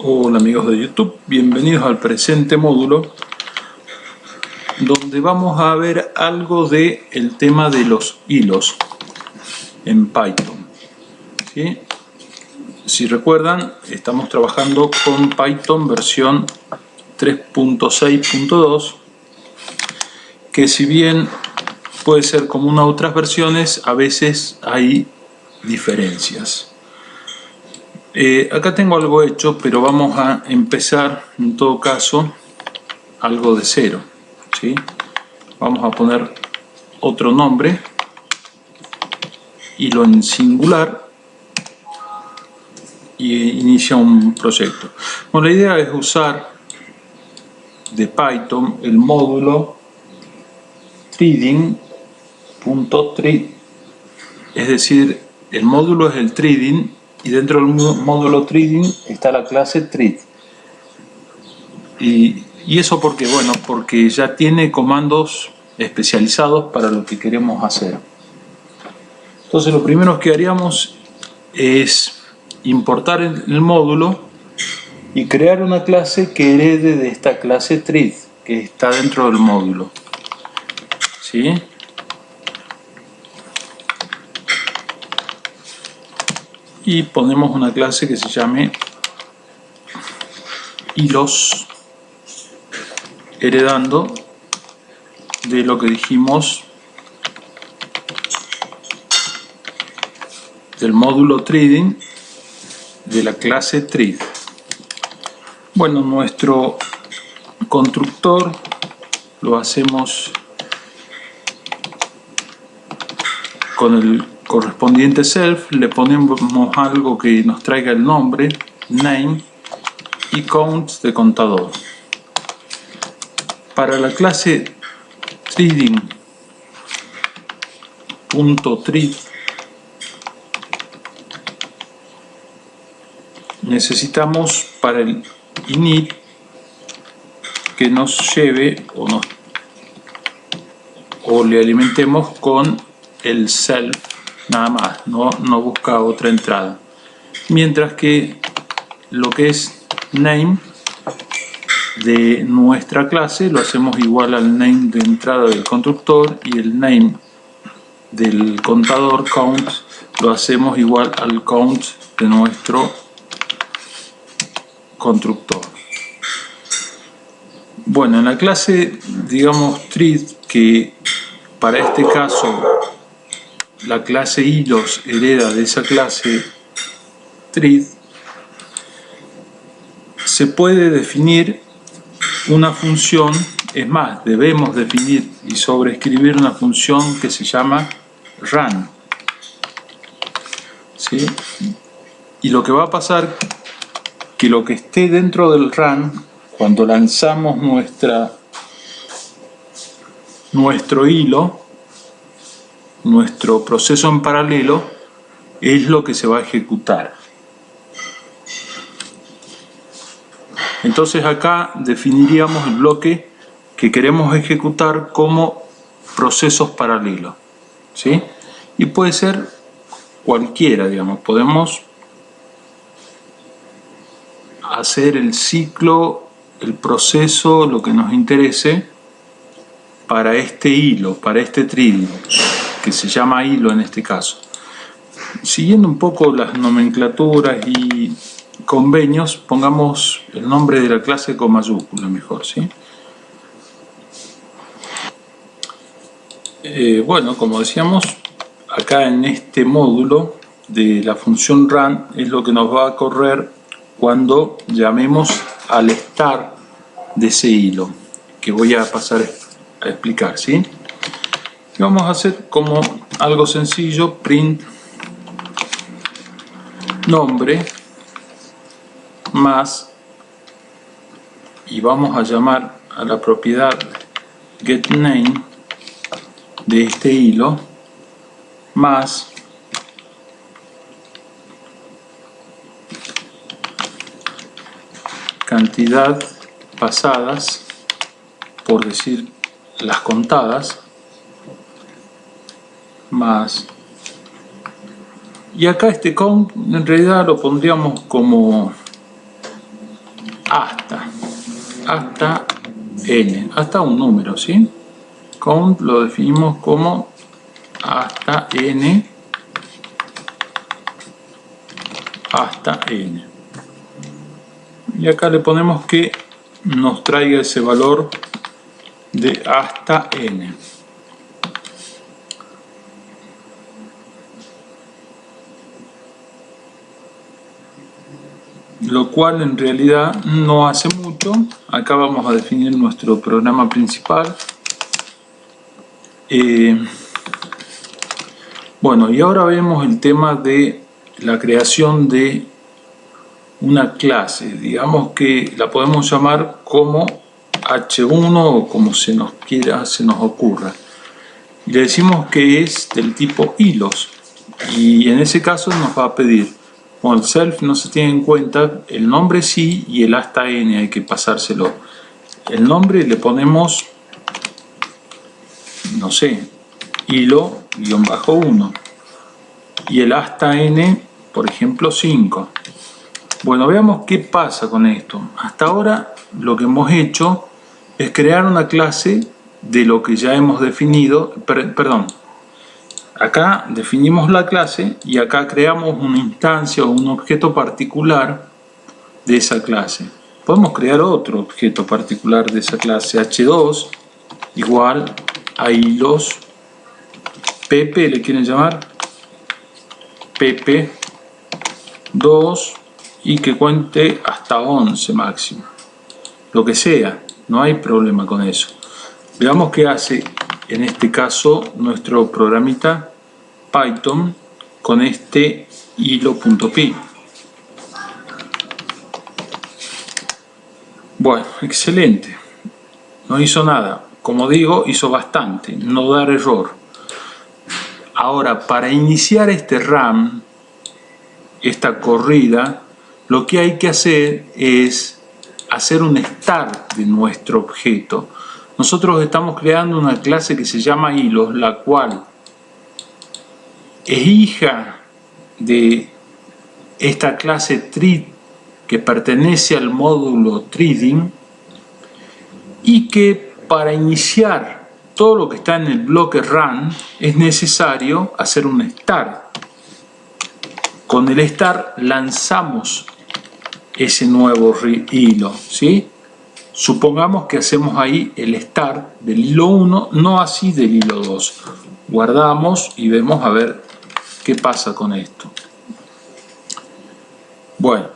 Hola amigos de YouTube, bienvenidos al presente módulo donde vamos a ver algo de el tema de los hilos en Python. ¿Sí? Si recuerdan, estamos trabajando con Python versión 3.6.2, que si bien puede ser común a otras versiones, a veces hay diferencias. Acá tengo algo hecho, pero vamos a empezar en todo caso algo de cero, ¿sí? Vamos a poner otro nombre, hilo en singular, y inicia un proyecto. Bueno, la idea es usar de Python el módulo threading.thread, es decir, el módulo es el threading y dentro del módulo threading está la clase thread. ¿Y eso por qué? Bueno, porque ya tiene comandos especializados para lo que queremos hacer. Entonces lo primero que haríamos es importar el módulo y crear una clase que herede de esta clase thread que está dentro del módulo. ¿Sí? Y ponemos una clase que se llame hilos, heredando de lo que dijimos del módulo threading de la clase thread. Bueno, nuestro constructor lo hacemos con el correspondiente self, le ponemos algo que nos traiga el nombre, name, y count de contador. Para la clase threading.thread necesitamos para el init que nos lleve o le alimentemos con el self nada más, no busca otra entrada, mientras que lo que es name de nuestra clase lo hacemos igual al name de entrada del constructor, y el name del contador count lo hacemos igual al count de nuestro constructor. Bueno, en la clase, digamos, thread, que para este caso la clase hilos hereda de esa clase thread, se puede definir una función, es más, debemos definir y sobreescribir una función que se llama run. ¿Sí? Y lo que va a pasar, que lo que esté dentro del run, cuando lanzamos nuestro hilo, nuestro proceso en paralelo, es lo que se va a ejecutar. Entonces acá definiríamos el bloque que queremos ejecutar como procesos paralelos, ¿sí? Y puede ser cualquiera, digamos, podemos hacer el ciclo, el proceso, lo que nos interese para este hilo, para este thread, que se llama hilo en este caso. Siguiendo un poco las nomenclaturas y convenios, pongamos el nombre de la clase con mayúscula mejor, ¿sí? Bueno, como decíamos, acá en este módulo de la función run es lo que nos va a correr cuando llamemos al start de ese hilo, que voy a pasar a explicar, ¿sí? Y vamos a hacer como algo sencillo, print nombre más, y vamos a llamar a la propiedad getName de este hilo más cantidad pasadas, por decir las contadas, más, y acá este count en realidad lo pondríamos como hasta n, hasta un número, ¿sí? Count lo definimos como hasta n, y acá le ponemos que nos traiga ese valor de hasta n. Lo cual en realidad no hace mucho. Acá vamos a definir nuestro programa principal. Bueno, y ahora vemos el tema de la creación de una clase. Digamos que la podemos llamar como H1 o como se nos ocurra. Le decimos que es del tipo hilos. Y en ese caso nos va a pedir, con el self no se tiene en cuenta, el nombre sí y el hasta n hay que pasárselo. El nombre le ponemos, no sé, hilo-1 y el hasta n, por ejemplo, 5. Bueno, veamos qué pasa con esto. Hasta ahora lo que hemos hecho es crear una clase de lo que ya hemos definido, perdón. Acá definimos la clase y acá creamos una instancia o un objeto particular de esa clase. Podemos crear otro objeto particular de esa clase, h2 igual a hilos pp, le quieren llamar pp2 y que cuente hasta 11 máximo. Lo que sea, no hay problema con eso. Veamos qué hace en este caso nuestro programita Python con este hilo.py. Bueno, excelente. No hizo nada. Como digo, hizo bastante. No dar error. Ahora, para iniciar este run, esta corrida, lo que hay que hacer es hacer un start de nuestro objeto. Nosotros estamos creando una clase que se llama hilos, la cual es hija de esta clase thread que pertenece al módulo threading y que para iniciar todo lo que está en el bloque run es necesario hacer un start. Con el start lanzamos ese nuevo hilo, ¿sí? Supongamos que hacemos ahí el start del hilo 1, no así del hilo 2. Guardamos y vemos a ver qué pasa con esto. Bueno,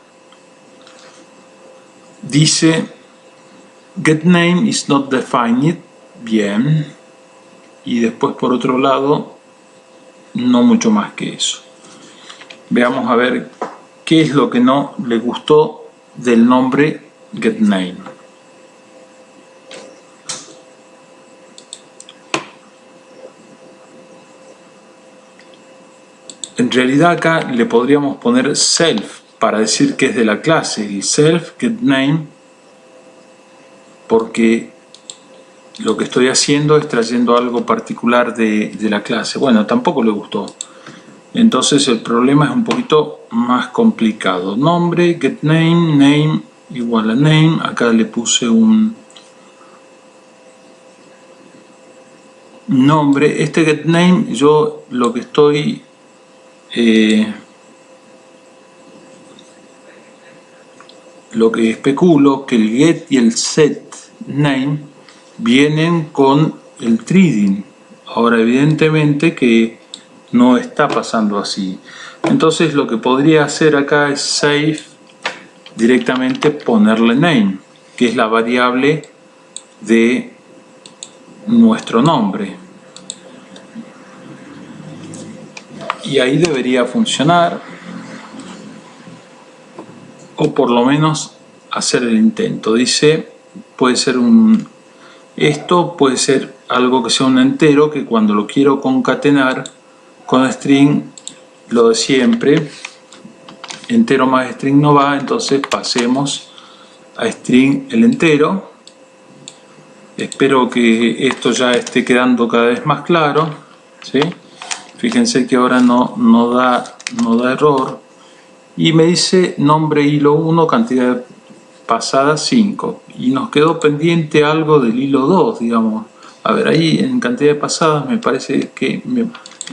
dice getName is not defined, bien, y después por otro lado no mucho más que eso. Veamos a ver qué es lo que no le gustó del nombre getName. En realidad acá le podríamos poner self para decir que es de la clase y self getName, porque lo que estoy haciendo es trayendo algo particular de la clase. Bueno, tampoco le gustó. Entonces el problema es un poquito más complicado. Nombre, getName, name igual a name. Acá le puse un nombre. Este getName yo lo que estoy lo que especulo que el get y el set name vienen con el threading. Ahora evidentemente que no está pasando así. Entonces lo que podría hacer acá es save, directamente ponerle name, que es la variable de nuestro nombre. Y ahí debería funcionar, o por lo menos hacer el intento. Dice, puede ser esto puede ser algo que sea un entero, que cuando lo quiero concatenar con string, lo de siempre, entero más string no va, entonces pasemos a string el entero. Espero que esto ya esté quedando cada vez más claro, ¿sí? Fíjense que ahora no da error. Y me dice nombre hilo 1, cantidad de pasada 5 y nos quedó pendiente algo del hilo 2, digamos. A ver, ahí en cantidad de pasadas me parece que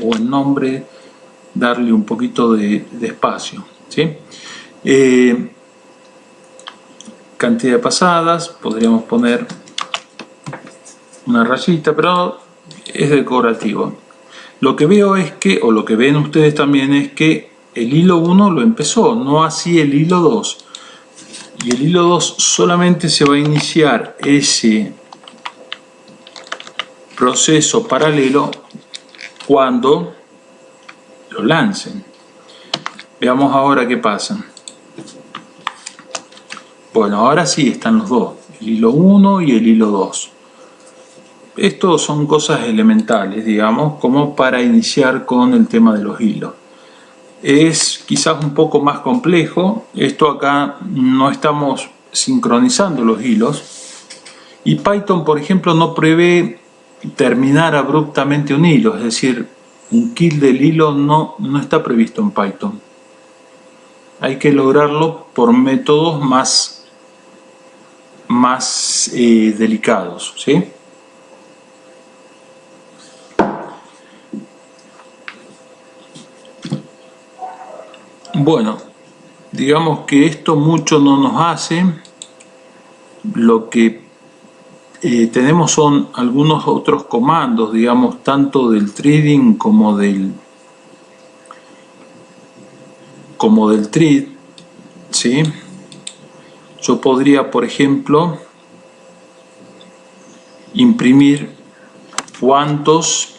o en nombre darle un poquito de espacio, ¿sí? Cantidad de pasadas, podríamos poner una rayita, pero es decorativo. Lo que veo es que, o lo que ven ustedes también, es que el hilo 1 lo empezó, no así el hilo 2. Y el hilo 2 solamente se va a iniciar ese proceso paralelo cuando lo lancen. Veamos ahora qué pasa. Bueno, ahora sí están los dos, el hilo 1 y el hilo 2. Estos son cosas elementales, digamos, como para iniciar con el tema de los hilos. Es quizás un poco más complejo. Esto acá no estamos sincronizando los hilos. Y Python, por ejemplo, no prevé terminar abruptamente un hilo. Es decir, un kill del hilo no está previsto en Python. Hay que lograrlo por métodos más delicados, ¿sí? Bueno, digamos que esto mucho no nos hace. Lo que tenemos son algunos otros comandos, digamos, tanto del threading como del thread, ¿sí? Yo podría, por ejemplo, imprimir cuántos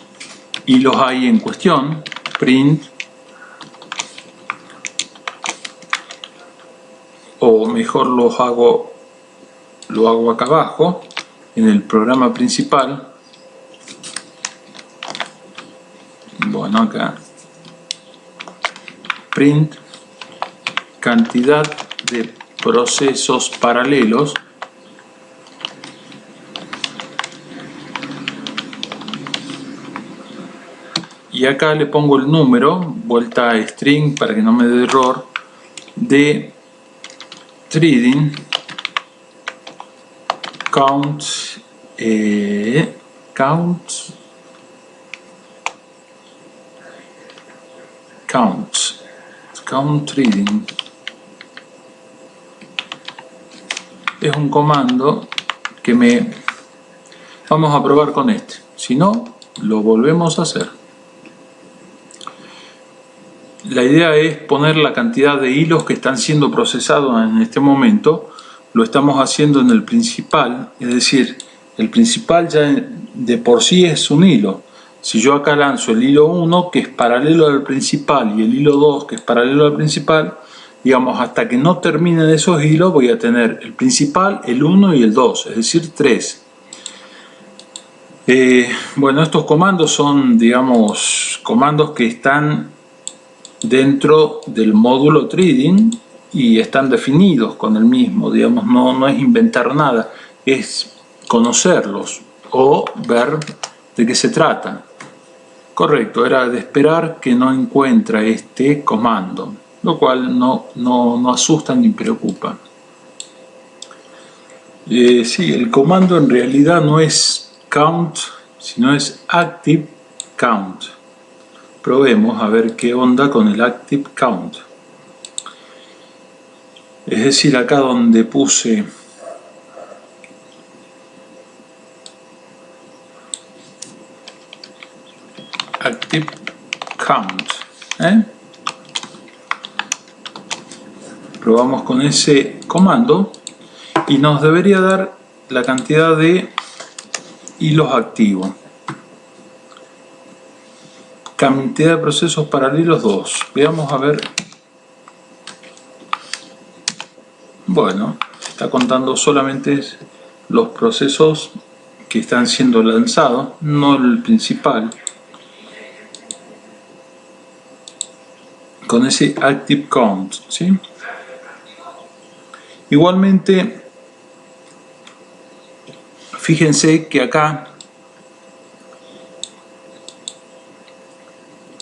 hilos hay en cuestión, print, o mejor lo hago acá abajo en el programa principal. Bueno, acá print cantidad de procesos paralelos y acá le pongo el número, vuelta a string para que no me dé error, de threading count threading. Es un comando que vamos a probar con este, si no lo volvemos a hacer. La idea es poner la cantidad de hilos que están siendo procesados en este momento. Lo estamos haciendo en el principal, es decir, el principal ya de por sí es un hilo. Si yo acá lanzo el hilo 1 que es paralelo al principal y el hilo 2 que es paralelo al principal, digamos, hasta que no terminen esos hilos voy a tener el principal, el 1 y el 2, es decir, 3. Bueno, estos comandos son, digamos, comandos que están dentro del módulo threading y están definidos con el mismo, digamos, no es inventar nada, es conocerlos o ver de qué se trata. Correcto, era de esperar que no encuentra este comando, lo cual no asusta ni preocupa. Sí, el comando en realidad no es count, sino es active count. Probemos a ver qué onda con el active count. Es decir, acá donde puse active count, probamos con ese comando y nos debería dar la cantidad de hilos activos. Cantidad de procesos paralelos 2. Veamos a ver. Bueno, está contando solamente los procesos que están siendo lanzados, no el principal. Con ese active count, ¿sí? Igualmente, fíjense que acá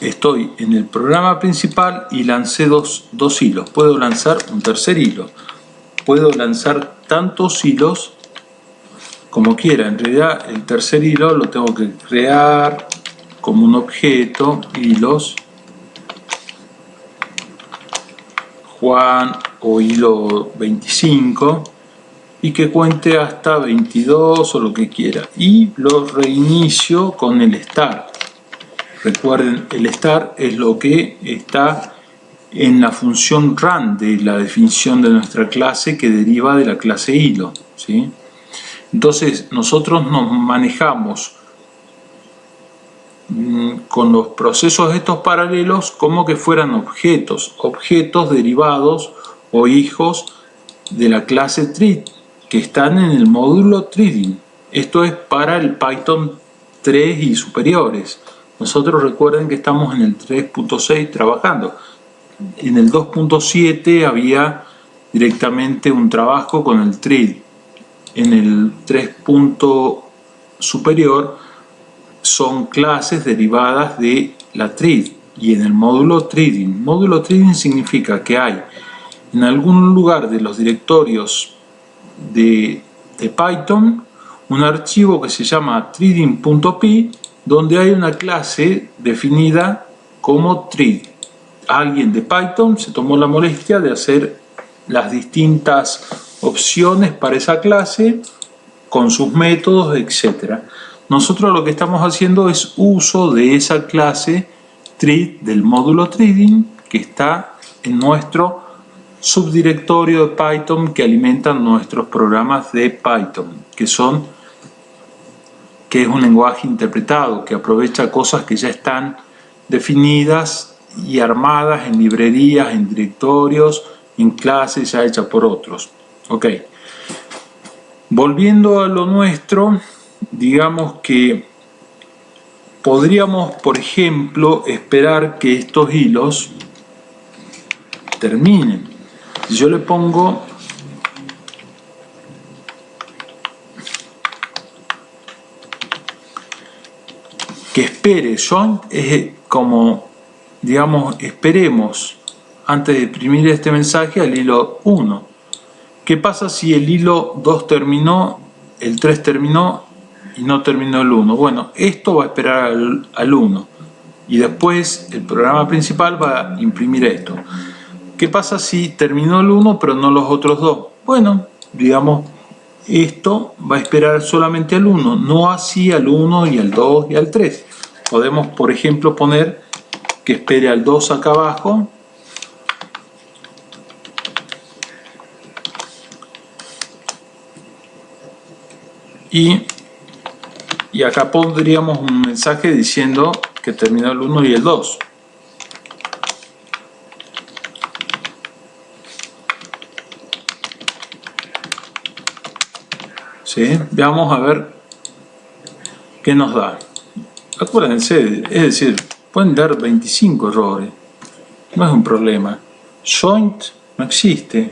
estoy en el programa principal y lancé dos hilos. Puedo lanzar un tercer hilo. puedo lanzar tantos hilos como quiera. En realidad el tercer hilo lo tengo que crear como un objeto, hilos, Juan o hilo 25, y que cuente hasta 22 o lo que quiera, y lo reinicio con el start. Recuerden, el start es lo que está en la función run de la definición de nuestra clase, que deriva de la clase hilo, ¿sí? Entonces nosotros nos manejamos con los procesos estos paralelos como que fueran objetos derivados o hijos de la clase thread, que están en el módulo threading. Esto es para el Python 3 y superiores. Nosotros recuerden que estamos en el 3.6 trabajando. En el 2.7 había directamente un trabajo con el thread. En el 3. superior son clases derivadas de la thread, y en el módulo threading. Módulo threading significa que hay en algún lugar de los directorios de Python un archivo que se llama threading.py, donde hay una clase definida como thread. Alguien de Python se tomó la molestia de hacer las distintas opciones para esa clase con sus métodos, etc. Nosotros lo que estamos haciendo es uso de esa clase thread del módulo threading, que está en nuestro subdirectorio de Python que alimentan nuestros programas de Python, que es un lenguaje interpretado que aprovecha cosas que ya están definidas y armadas en librerías, en directorios, en clases ya hechas por otros. Ok. Volviendo a lo nuestro, digamos que podríamos, por ejemplo, esperar que estos hilos terminen. Si yo le pongo que espere, join es como, digamos, esperemos antes de imprimir este mensaje al hilo 1. ¿Qué pasa si el hilo 2 terminó, el 3 terminó y no terminó el 1? Bueno, esto va a esperar al 1 y después el programa principal va a imprimir esto. ¿Qué pasa si terminó el 1 pero no los otros dos? Bueno, digamos, esto va a esperar solamente al 1, no así al 1 y al 2 y al 3. Podemos, por ejemplo, poner que espere al 2 acá abajo y acá pondríamos un mensaje diciendo que terminó el 1 y el 2. ¿Sí? Veamos a ver qué nos da. Acuérdense, es decir, pueden dar 25 errores. No es un problema. Joint no existe.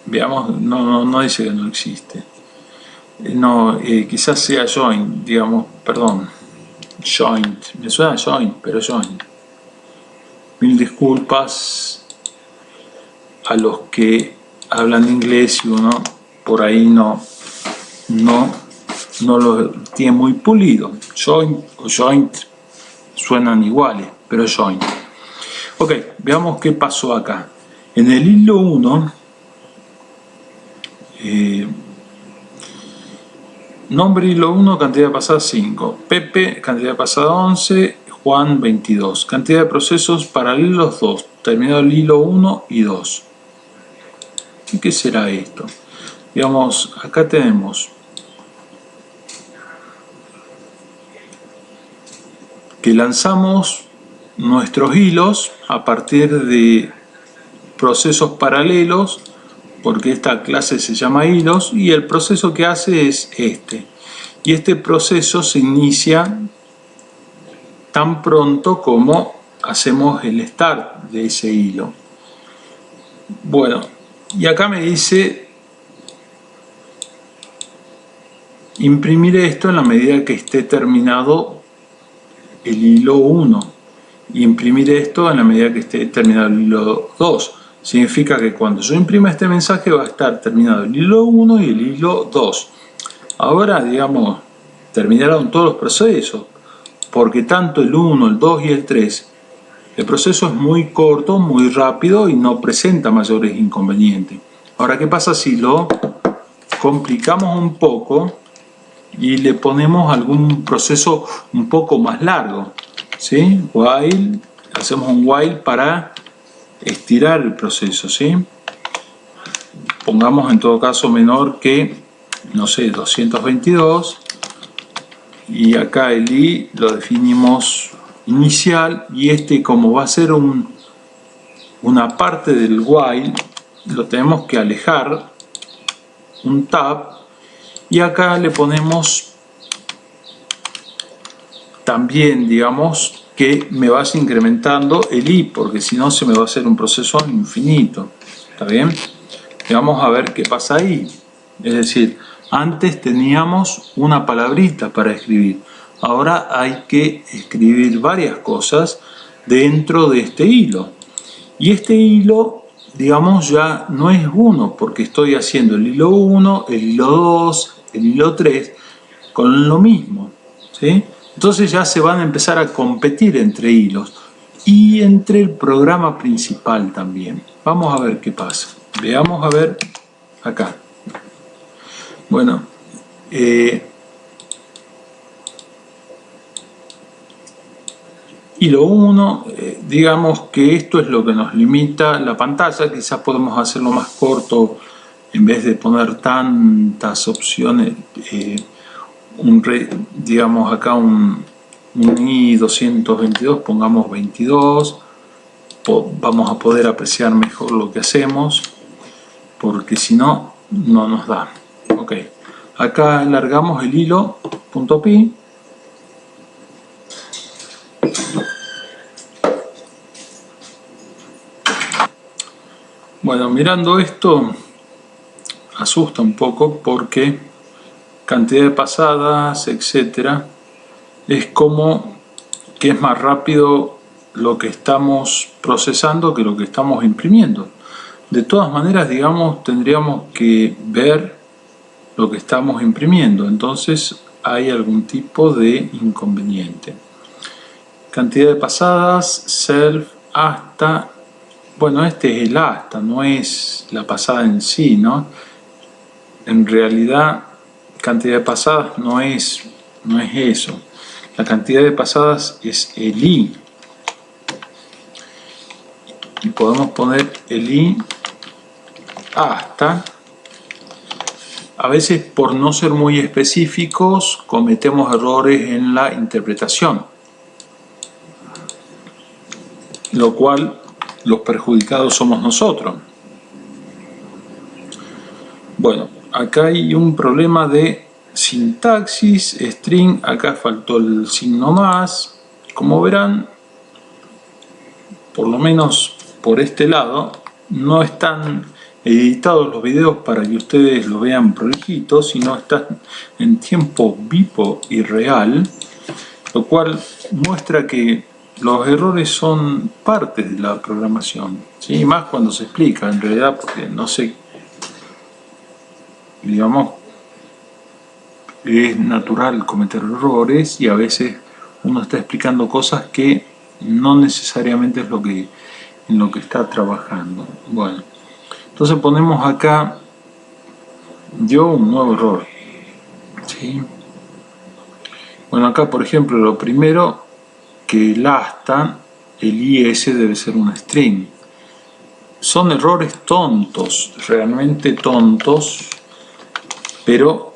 Veamos, no dice que no existe. Quizás sea joint, digamos, perdón. Joint, me suena joint, pero joint. Mil disculpas a los que hablan inglés y uno por ahí no lo tiene muy pulido. Joint o joint suenan iguales, pero joint. Ok, veamos qué pasó acá. En el hilo 1, nombre hilo 1, cantidad pasada 5, Pepe, cantidad pasada 11, Juan 22, cantidad de procesos paralelos 2, terminado el hilo 1 y 2. ¿Y qué será esto? Digamos, acá tenemos que lanzamos nuestros hilos a partir de procesos paralelos, porque esta clase se llama hilos, y el proceso que hace es este. Y este proceso se inicia tan pronto como hacemos el start de ese hilo. Bueno, y acá me dice imprimir esto en la medida que esté terminado el hilo 1. y imprimir esto en la medida que esté terminado el hilo 2. Significa que cuando yo imprima este mensaje va a estar terminado el hilo 1 y el hilo 2. Ahora, digamos, terminaron todos los procesos, porque tanto el 1, el 2 y el 3, el proceso es muy corto, muy rápido y no presenta mayores inconvenientes. Ahora, ¿qué pasa si lo complicamos un poco y le ponemos algún proceso un poco más largo? ¿Sí? While, hacemos un while para estirar el proceso, ¿sí? Pongamos en todo caso menor que, no sé, 222, y acá el i lo definimos inicial, y este, como va a ser una parte del while, lo tenemos que alejar, un tab, y acá le ponemos también, digamos, que me vaya incrementando el i, porque si no se me va a hacer un proceso infinito. ¿Está bien? Y vamos a ver qué pasa ahí. Es decir, antes teníamos una palabrita para escribir. Ahora hay que escribir varias cosas dentro de este hilo. Y este hilo, digamos, ya no es uno, porque estoy haciendo el hilo 1, el hilo 2, el hilo 3, con lo mismo, ¿sí? Entonces ya se van a empezar a competir entre hilos y entre el programa principal también. Vamos a ver qué pasa. Veamos a ver acá. Bueno, hilo 1, digamos que esto es lo que nos limita la pantalla. Quizás podemos hacerlo más corto en vez de poner tantas opciones. Digamos acá un i222, pongamos 22, vamos a poder apreciar mejor lo que hacemos, porque si no, no nos da. Ok, acá alargamos el hilo .pi, bueno, mirando esto asusta un poco, porque cantidad de pasadas, etcétera, es como que es más rápido lo que estamos procesando que lo que estamos imprimiendo. De todas maneras, digamos, tendríamos que ver lo que estamos imprimiendo, entonces hay algún tipo de inconveniente. Cantidad de pasadas, self, hasta, bueno, este es el hasta, no es la pasada en sí, ¿no? En realidad, cantidad de pasadas no es eso. La cantidad de pasadas es el i. Y podemos poner el i hasta. A veces, por no ser muy específicos, cometemos errores en la interpretación, lo cual los perjudicados somos nosotros. Bueno, acá hay un problema de sintaxis, string, acá faltó el signo más. Como verán, por lo menos por este lado, no están editados los videos para que ustedes lo vean prolijitos, sino están en tiempo vivo y real, lo cual muestra que los errores son parte de la programación, ¿sí? Más cuando se explica, en realidad, porque no sé, digamos, es natural cometer errores y a veces uno está explicando cosas que no necesariamente es en lo que está trabajando. Bueno, entonces ponemos acá un nuevo error, ¿sí? Bueno, acá por ejemplo lo primero, que el hasta, el is debe ser una string. Son errores tontos, realmente tontos, pero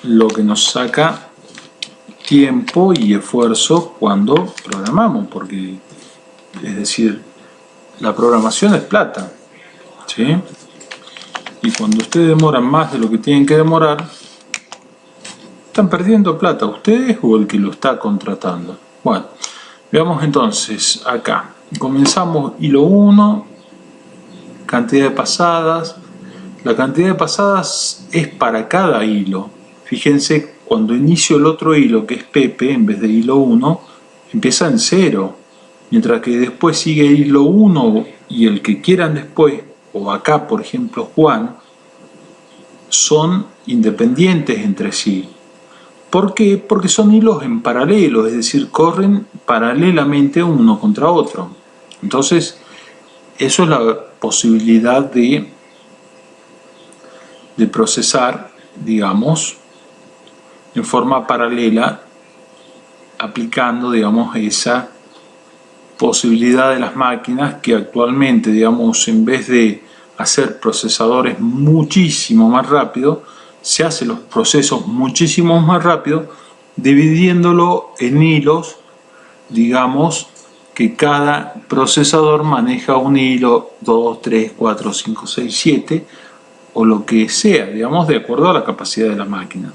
lo que nos saca tiempo y esfuerzo cuando programamos, porque, es decir, la programación es plata, ¿sí? Y cuando ustedes demoran más de lo que tienen que demorar, están perdiendo plata, ustedes o el que lo está contratando. Bueno, veamos entonces acá. Comenzamos hilo 1, cantidad de pasadas. La cantidad de pasadas es para cada hilo. Fíjense, cuando inicio el otro hilo, que es Pepe, en vez de hilo 1, empieza en 0. mientras que después sigue hilo 1 y el que quieran después, o acá por ejemplo Juan, son independientes entre sí. ¿Por qué? Porque son hilos en paralelo, es decir, corren paralelamente uno contra otro. Entonces, eso es la posibilidad de procesar, digamos, en forma paralela, aplicando, digamos, esa posibilidad de las máquinas que actualmente, digamos, en vez de hacer procesadores muchísimo más rápido, se hacen los procesos muchísimo más rápido, dividiéndolo en hilos, digamos, que cada procesador maneja un hilo 2, 3, 4, 5, 6, 7 o lo que sea, digamos, de acuerdo a la capacidad de la máquina.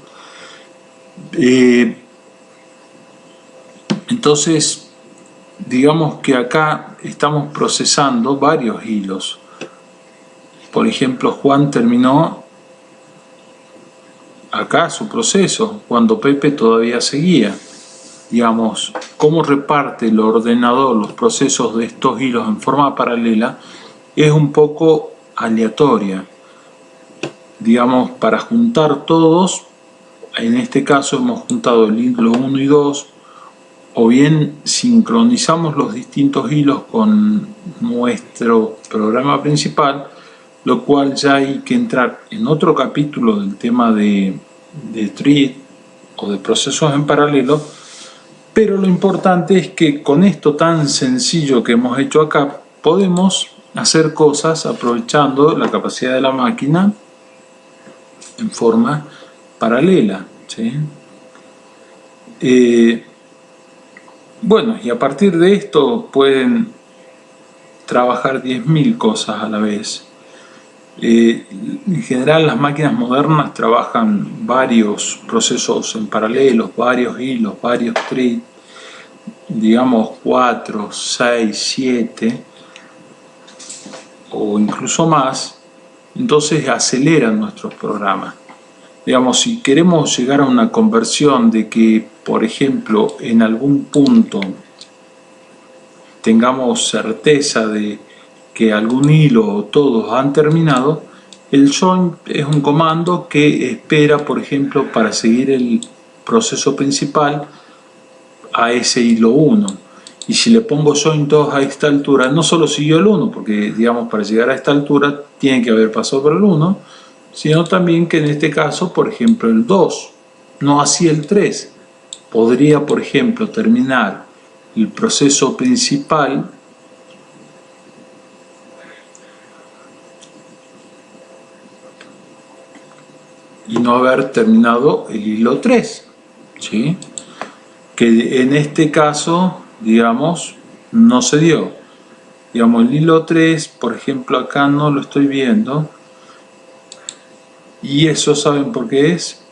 Entonces, digamos que acá estamos procesando varios hilos. Por ejemplo, Juan terminó acá su proceso cuando Pepe todavía seguía. Digamos, cómo reparte el ordenador los procesos de estos hilos en forma paralela es un poco aleatoria. Digamos, para juntar todos, en este caso hemos juntado el hilo 1 y 2, o bien sincronizamos los distintos hilos con nuestro programa principal, lo cual ya hay que entrar en otro capítulo del tema de thread o de procesos en paralelo, pero lo importante es que con esto tan sencillo que hemos hecho acá, podemos hacer cosas aprovechando la capacidad de la máquina en forma paralela, ¿sí? Bueno, y a partir de esto pueden trabajar 10.000 cosas a la vez. En general las máquinas modernas trabajan varios procesos en paralelo, varios hilos, varios threads, digamos 4, 6, 7 o incluso más, entonces aceleran nuestros programas. Digamos, si queremos llegar a una conversión de que, por ejemplo, en algún punto tengamos certeza de que algún hilo o todos han terminado, el join es un comando que espera, por ejemplo, para seguir el proceso principal a ese hilo 1. Y si le pongo join todos a esta altura, no solo siguió el 1, porque digamos para llegar a esta altura tiene que haber pasado por el 1, sino también que en este caso, por ejemplo, el 2, no así el 3. Podría, por ejemplo, terminar el proceso principal y no haber terminado el hilo 3, ¿sí? Que en este caso, digamos, no se dio. Digamos, el hilo 3, por ejemplo, acá no lo estoy viendo. Y eso, ¿saben por qué es?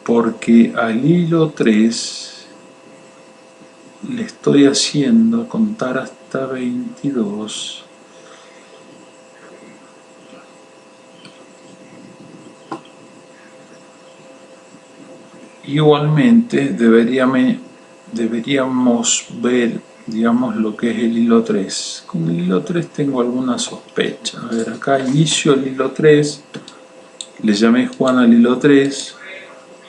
Porque al hilo 3 le estoy haciendo contar hasta 22. Igualmente deberíamos ver, digamos, lo que es el hilo 3. Con el hilo 3 tengo alguna sospecha. A ver, acá inicio el hilo 3, le llamé Juan al hilo 3,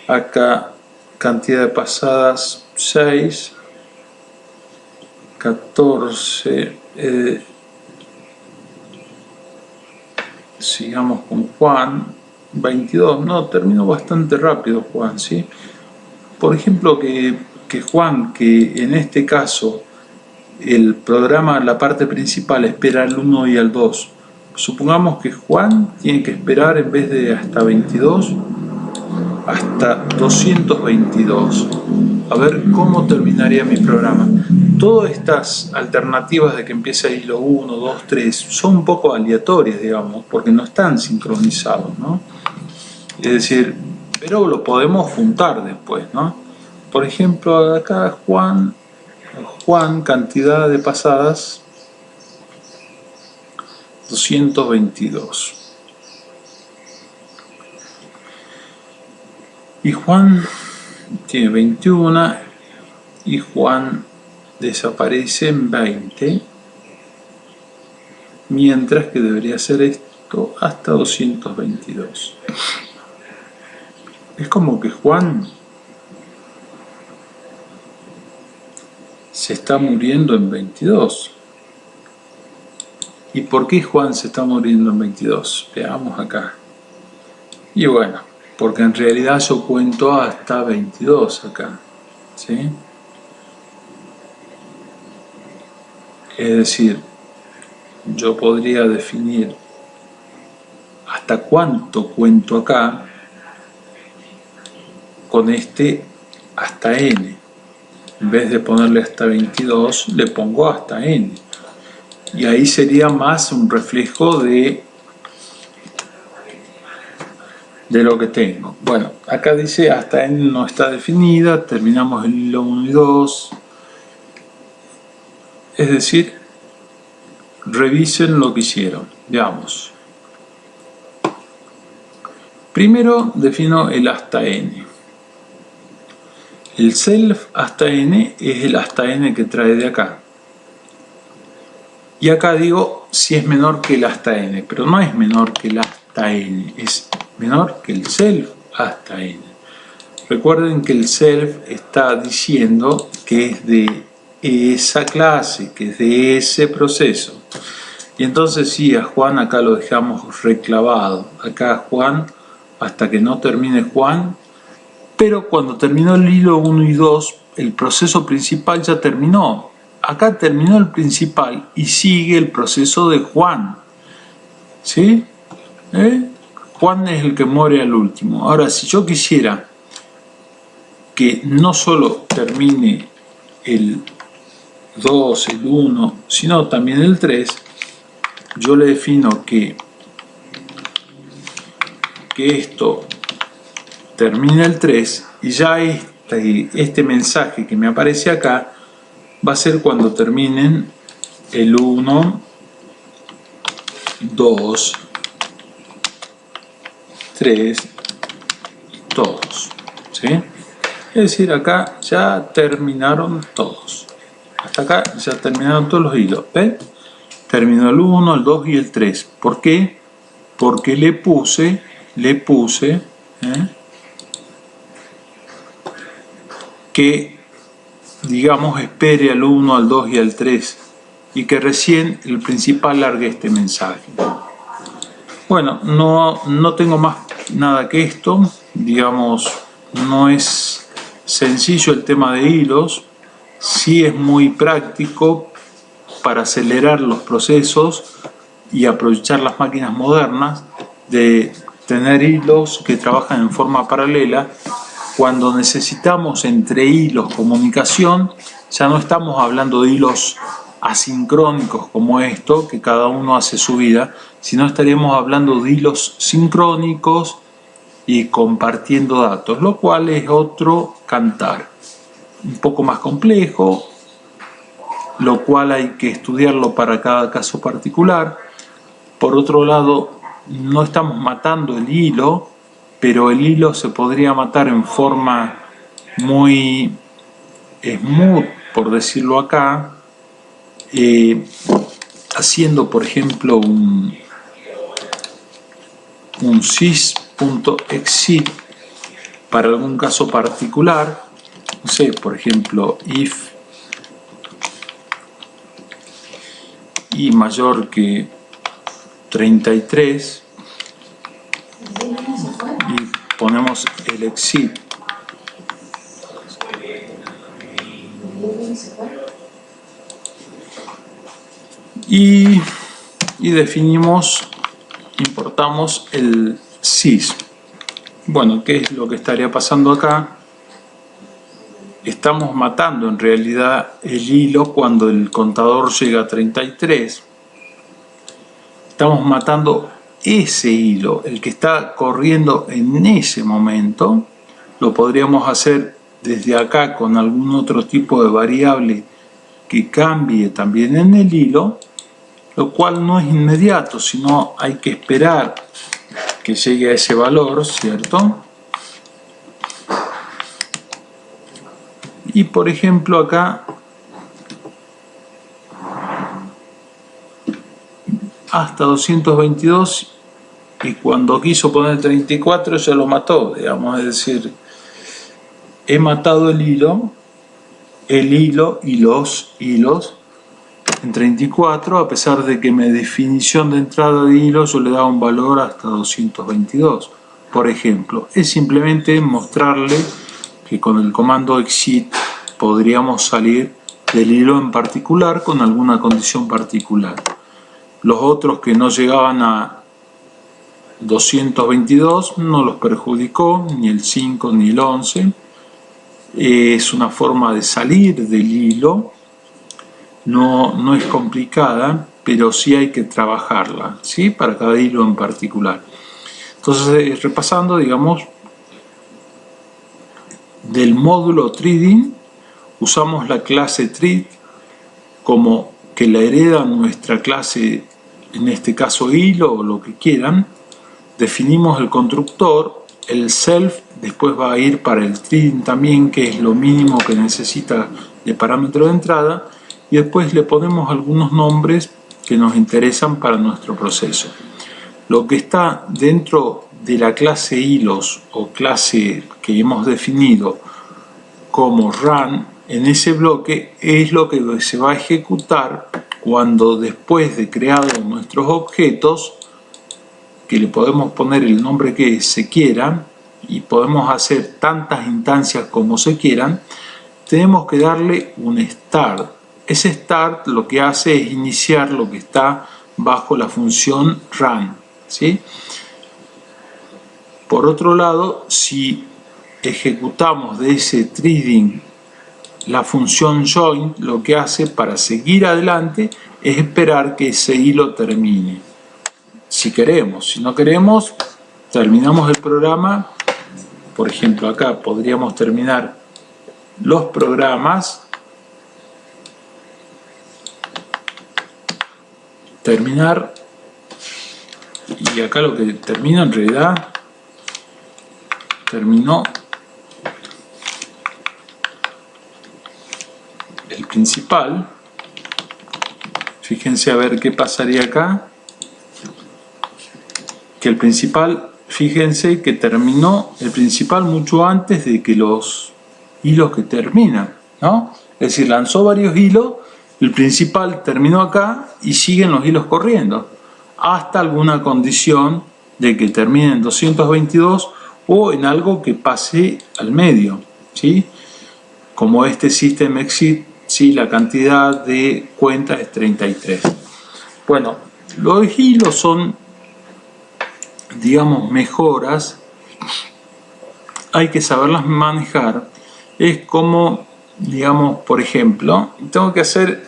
acá cantidad de pasadas 6, 14, sigamos con Juan, 22, no, terminó bastante rápido Juan, ¿sí? Por ejemplo, que Juan, que en este caso el programa, la parte principal, espera al 1 y al 2. Supongamos que Juan tiene que esperar en vez de hasta 22, hasta 222. A ver cómo terminaría mi programa. Todas estas alternativas de que empiece hilo 1, 2, 3 son un poco aleatorias, digamos, porque no están sincronizados, ¿no? Es decir, pero lo podemos juntar después, ¿no? Por ejemplo, acá Juan, cantidad de pasadas 222. Y Juan tiene 21 y Juan desaparece en 20, mientras que debería ser esto hasta 222. Es como que Juan se está muriendo en 22. ¿Y por qué Juan se está muriendo en 22? Veamos acá. Y bueno, porque en realidad yo cuento hasta 22 acá, ¿sí? Es decir, yo podría definir hasta cuánto cuento acá con este hasta n. En vez de ponerle hasta 22, le pongo hasta n. Y ahí sería más un reflejo de lo que tengo. Bueno, acá dice hasta n no está definida, terminamos el hilo 1 y 2. Es decir, revisen lo que hicieron. Veamos. Primero defino el hasta n. El self hasta n es el hasta n que trae de acá. Y acá digo si es menor que el hasta n, pero no es menor que el hasta n, es menor que el self hasta n. Recuerden que el self está diciendo que es de esa clase, que es de ese proceso. Y entonces sí, a Juan acá lo dejamos reclavado. Acá a Juan, hasta que no termine Juan. Pero cuando terminó el hilo 1 y 2, el proceso principal ya terminó. Acá terminó el principal y sigue el proceso de Juan. ¿Sí? Juan es el que muere al último. Ahora, si yo quisiera que no solo termine el 2, el 1, sino también el 3, yo le defino que esto termina el 3 y ya este mensaje que me aparece acá va a ser cuando terminen el 1, 2, 3, todos. ¿Sí? Es decir, acá ya terminaron todos. Hasta acá ya terminaron todos los hilos. ¿Ven? Terminó el 1, el 2 y el 3. ¿Por qué? Porque le puse que, digamos, espere al 1, al 2 y al 3 y que recién el principal largue este mensaje. Bueno, no tengo más nada que esto. Digamos, no es sencillo el tema de hilos, sí es muy práctico para acelerar los procesos y aprovechar las máquinas modernas de tener hilos que trabajan en forma paralela. Cuando necesitamos entre hilos comunicación, ya no estamos hablando de hilos asincrónicos como esto, que cada uno hace su vida, sino estaríamos hablando de hilos sincrónicos y compartiendo datos, lo cual es otro cantar, un poco más complejo, lo cual hay que estudiarlo para cada caso particular. Por otro lado, no estamos matando el hilo, pero el hilo se podría matar en forma muy smooth, por decirlo acá, haciendo, por ejemplo, un sys.exit para algún caso particular. No sé, por ejemplo, if y mayor que 33 y ponemos el exit y definimos, importamos el sys. Bueno, ¿qué es lo que estaría pasando acá? Estamos matando en realidad el hilo cuando el contador llega a 33. Estamos matando ese hilo, el que está corriendo en ese momento. Lo podríamos hacer desde acá con algún otro tipo de variable que cambie también en el hilo, lo cual no es inmediato, sino hay que esperar que llegue a ese valor, ¿cierto? Y por ejemplo acá hasta 222 y cuando quiso poner 34 ya lo mató, digamos, es decir, he matado el hilo y los hilos en 34, a pesar de que mi definición de entrada de hilo yo le daba un valor hasta 222. Por ejemplo, es simplemente mostrarle que con el comando exit podríamos salir del hilo en particular con alguna condición particular. Los otros que no llegaban a 222 no los perjudicó, ni el 5 ni el 11. Es una forma de salir del hilo, no es complicada, pero sí hay que trabajarla, ¿sí? Para cada hilo en particular. Entonces, repasando, digamos, del módulo threading usamos la clase thread como que la hereda nuestra clase, en este caso hilo o lo que quieran. Definimos el constructor, el self después va a ir para el threading también, que es lo mínimo que necesita de parámetro de entrada, y después le ponemos algunos nombres que nos interesan para nuestro proceso. Lo que está dentro de la clase hilos o clase que hemos definido como run en ese bloque es lo que se va a ejecutar cuando, después de creados nuestros objetos, que le podemos poner el nombre que se quiera y podemos hacer tantas instancias como se quieran, tenemos que darle un start. Ese start lo que hace es iniciar lo que está bajo la función run, ¿sí? Por otro lado, si ejecutamos de ese threading la función join, lo que hace para seguir adelante es esperar que ese hilo termine. Si queremos, si no queremos, terminamos el programa. Por ejemplo, acá podríamos terminar los programas, terminar, y acá lo que termino en realidad terminó el principal. Fíjense a ver qué pasaría acá, que el principal, fíjense que terminó el principal mucho antes de que los hilos que terminan, ¿no? Es decir, lanzó varios hilos, el principal terminó acá y siguen los hilos corriendo hasta alguna condición de que termine en 222 o en algo que pase al medio, ¿sí? Como este system exit, ¿sí? La cantidad de cuentas es 33. Bueno, los hilos son, digamos, mejoras, hay que saberlas manejar. Es como, digamos, por ejemplo, tengo que hacer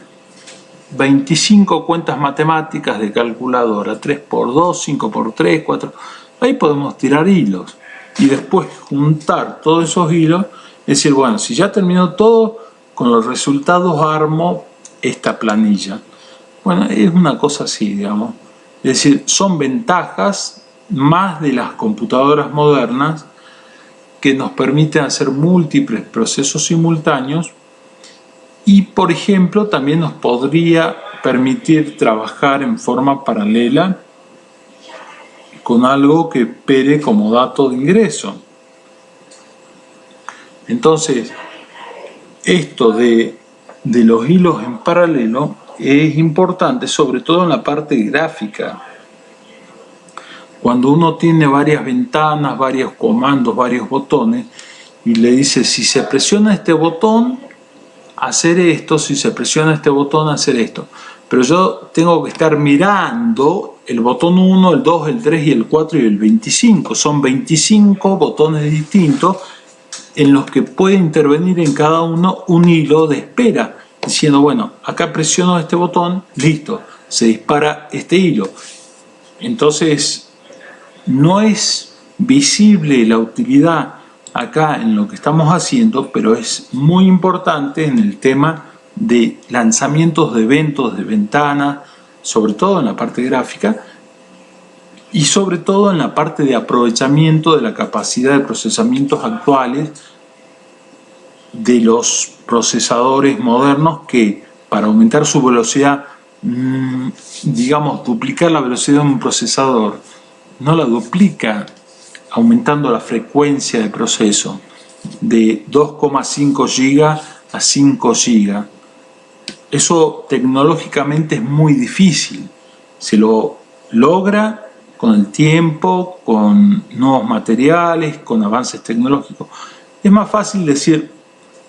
25 cuentas matemáticas de calculadora, 3×2, 5×3, 4, ahí podemos tirar hilos y después juntar todos esos hilos, es decir, bueno, si ya terminó todo, con los resultados armo esta planilla. Bueno, es una cosa así, digamos, es decir, son ventajas más de las computadoras modernas que nos permiten hacer múltiples procesos simultáneos y, por ejemplo, también nos podría permitir trabajar en forma paralela con algo que opere como dato de ingreso. Entonces, esto de los hilos en paralelo es importante, sobre todo en la parte gráfica. Cuando uno tiene varias ventanas, varios comandos, varios botones, y le dice, si se presiona este botón, hacer esto, si se presiona este botón, hacer esto. Pero yo tengo que estar mirando el botón 1, el 2, el 3 y el 4 y el 25. Son 25 botones distintos en los que puede intervenir en cada uno un hilo de espera, diciendo, bueno, acá presiono este botón, listo, se dispara este hilo. Entonces, no es visible la utilidad acá en lo que estamos haciendo, pero es muy importante en el tema de lanzamientos de eventos de ventana, sobre todo en la parte gráfica y sobre todo en la parte de aprovechamiento de la capacidad de procesamientos actuales de los procesadores modernos que, para aumentar su velocidad, digamos, duplicar la velocidad de un procesador, no la duplica aumentando la frecuencia de proceso de 2,5 GB a 5 GB. Eso tecnológicamente es muy difícil. Se lo logra con el tiempo, con nuevos materiales, con avances tecnológicos. Es más fácil decir,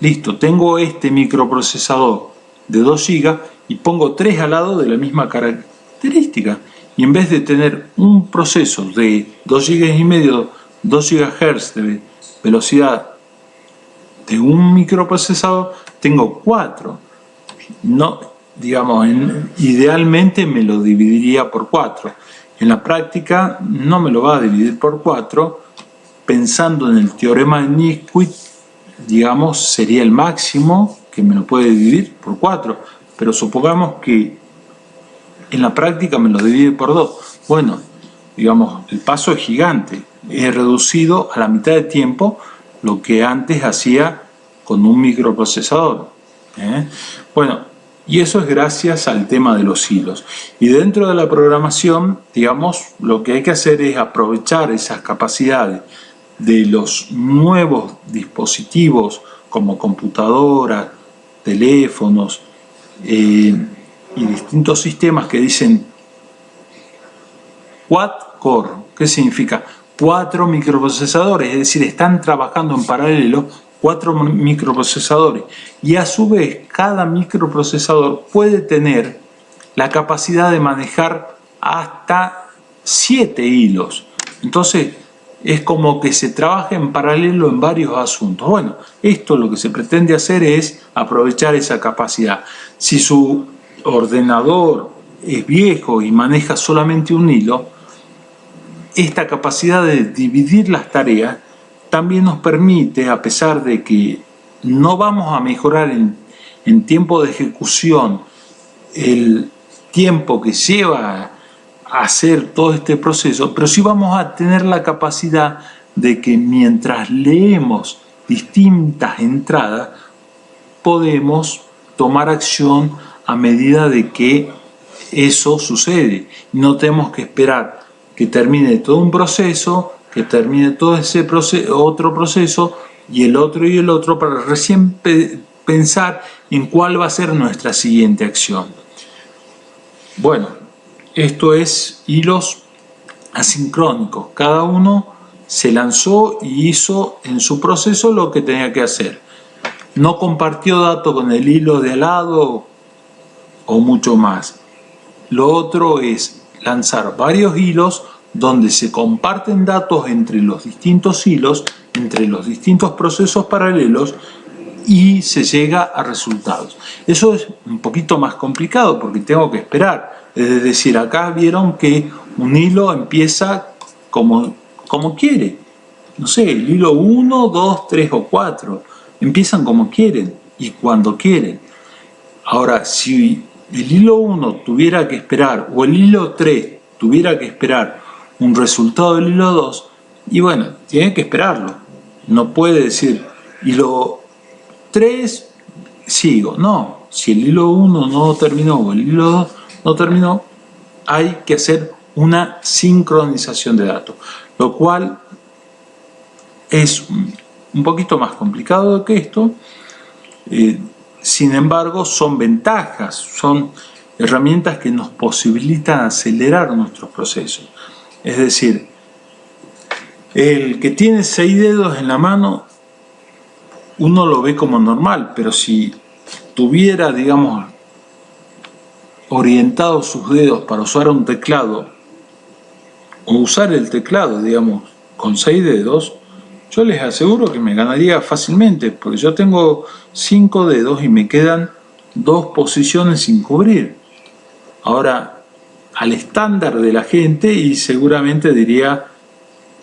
listo, tengo este microprocesador de 2 GB y pongo 3 al lado de la misma característica. Y en vez de tener un proceso de 2,5 GB, 2 GHz de velocidad de un microprocesador, tengo 4. No, digamos, idealmente me lo dividiría por 4. En la práctica no me lo va a dividir por 4. Pensando en el teorema de Nisquith, digamos, sería el máximo que me lo puede dividir por 4. Pero supongamos que en la práctica me lo divide por 2. Bueno, digamos, el paso es gigante. He reducido a la mitad de tiempo lo que antes hacía con un microprocesador. Bueno, y eso es gracias al tema de los hilos. Y dentro de la programación, digamos, lo que hay que hacer es aprovechar esas capacidades de los nuevos dispositivos como computadoras, teléfonos y distintos sistemas que dicen quad core. ¿Qué significa? 4 microprocesadores, es decir, están trabajando en paralelo 4 microprocesadores, y a su vez cada microprocesador puede tener la capacidad de manejar hasta 7 hilos. Entonces es como que se trabaja en paralelo en varios asuntos. Bueno, esto lo que se pretende hacer es aprovechar esa capacidad. Si su ordenador es viejo y maneja solamente un hilo, esta capacidad de dividir las tareas también nos permite, a pesar de que no vamos a mejorar en tiempo de ejecución el tiempo que lleva a hacer todo este proceso, pero sí vamos a tener la capacidad de que mientras leemos distintas entradas, podemos tomar acción a medida de que eso sucede. No tenemos que esperar que termine todo un proceso, que termine todo ese otro proceso y el otro para recién pensar en cuál va a ser nuestra siguiente acción. Bueno, esto es hilos asincrónicos. Cada uno se lanzó y hizo en su proceso lo que tenía que hacer. No compartió datos con el hilo de al lado o mucho más. Lo otro es lanzar varios hilos donde se comparten datos entre los distintos hilos, entre los distintos procesos paralelos, y se llega a resultados. Eso es un poquito más complicado porque tengo que esperar. Es decir, acá vieron que un hilo empieza como quiere. No sé, el hilo 1, 2, 3 o 4. Empiezan como quieren y cuando quieren. Ahora, si el hilo 1 tuviera que esperar o el hilo 3 tuviera que esperar un resultado del hilo 2, y bueno, tiene que esperarlo. No puede decir, hilo 3 sigo. No, si el hilo 1 no terminó o el hilo 2 no terminó, hay que hacer una sincronización de datos, lo cual es un poquito más complicado que esto. Sin embargo, son ventajas, son herramientas que nos posibilitan acelerar nuestros procesos. Es decir, el que tiene 6 dedos en la mano, uno lo ve como normal, pero si tuviera, digamos, orientados sus dedos para usar un teclado, o usar el teclado, digamos, con 6 dedos, yo les aseguro que me ganaría fácilmente, porque yo tengo 5 dedos y me quedan 2 posiciones sin cubrir. Ahora, al estándar de la gente, y seguramente diría,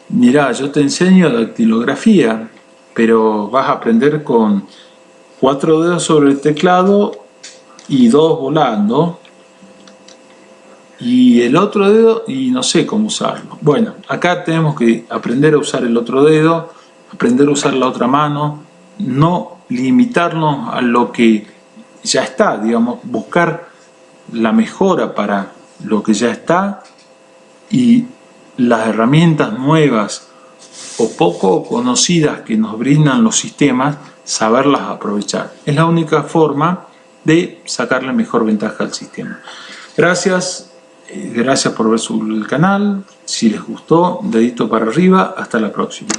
mirá, yo te enseño dactilografía, pero vas a aprender con 4 dedos sobre el teclado y 2 volando, y el otro dedo, y no sé cómo usarlo. Bueno, acá tenemos que aprender a usar el otro dedo, aprender a usar la otra mano, no limitarnos a lo que ya está, digamos, buscar la mejora para lo que ya está y las herramientas nuevas o poco conocidas que nos brindan los sistemas, saberlas aprovechar. Es la única forma de sacarle mejor ventaja al sistema. Gracias por ver el canal. Si les gustó, dedito para arriba. Hasta la próxima.